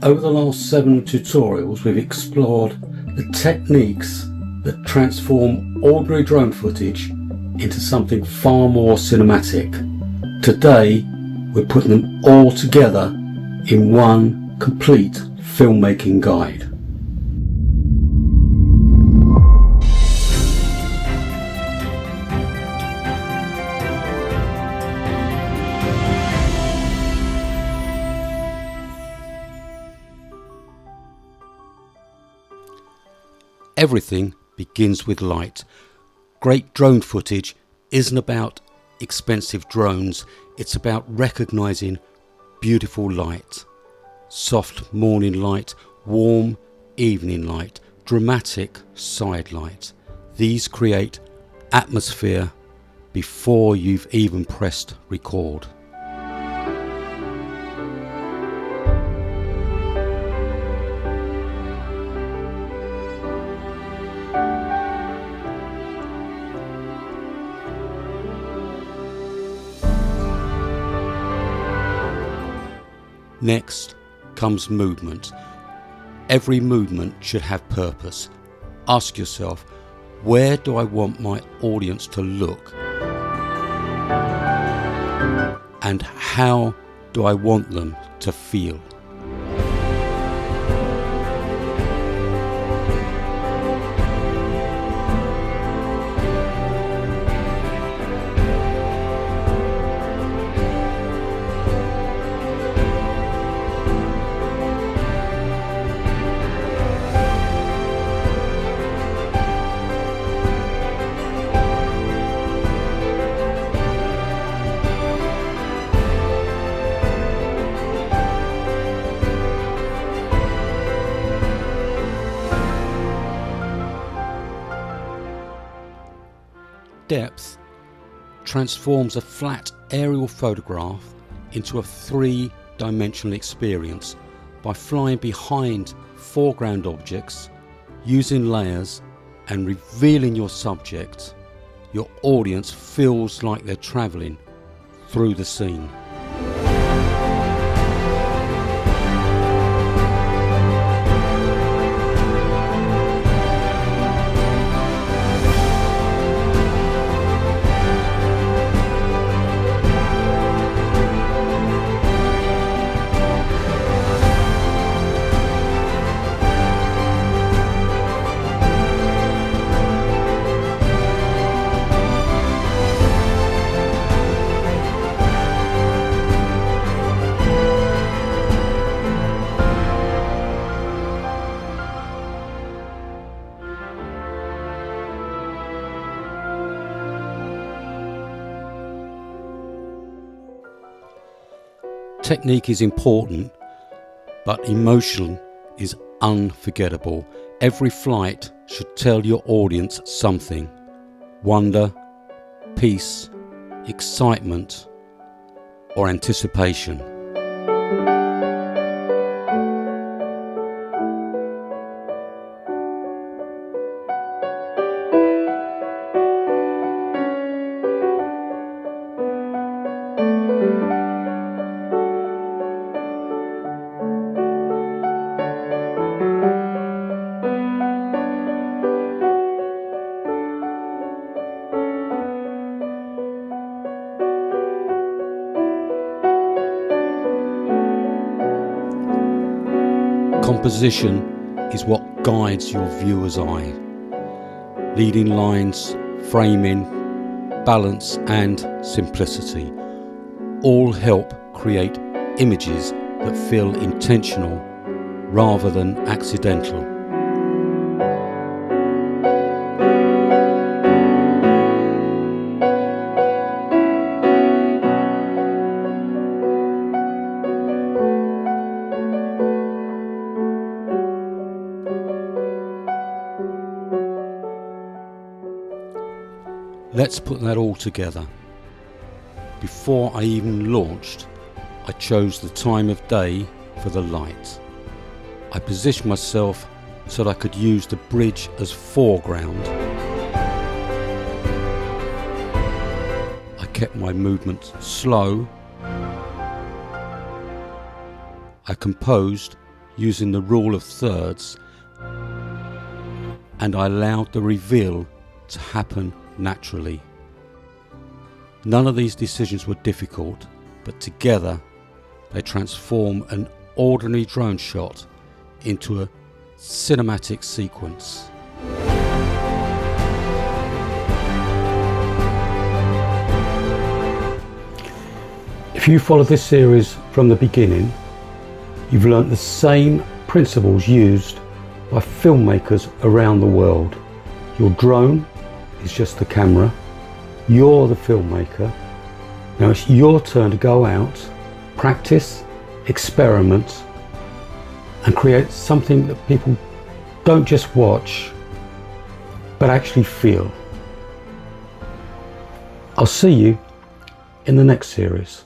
Over the last 7 tutorials, we've explored the techniques that transform ordinary drone footage into something far more cinematic. Today, we're putting them all together in one complete filmmaking guide. Everything begins with light. Great drone footage isn't about expensive drones, it's about recognizing beautiful light. Soft morning light, warm evening light, dramatic side light. These create atmosphere before you've even pressed record. Next comes movement. Every movement should have purpose. Ask yourself, where do I want my audience to look? And how do I want them to feel? Depth transforms a flat aerial photograph into a three-dimensional experience by flying behind foreground objects, using layers and revealing your subject. Your audience feels like they're travelling through the scene. Technique is important, but emotion is unforgettable. Every flight should tell your audience something. Wonder, peace, excitement, or anticipation. Composition is what guides your viewer's eye. Leading lines, framing, balance and simplicity all help create images that feel intentional rather than accidental. Let's put that all together. Before I even launched, I chose the time of day for the light. I positioned myself so that I could use the bridge as foreground. I kept my movement slow. I composed using the rule of thirds, and I allowed the reveal to happen naturally. None of these decisions were difficult, but together they transform an ordinary drone shot into a cinematic sequence. If you follow this series from the beginning, you've learnt the same principles used by filmmakers around the world. Your drone is just the camera. You're the filmmaker. Now it's your turn to go out, practice, experiment, and create something that people don't just watch, but actually feel. I'll see you in the next series.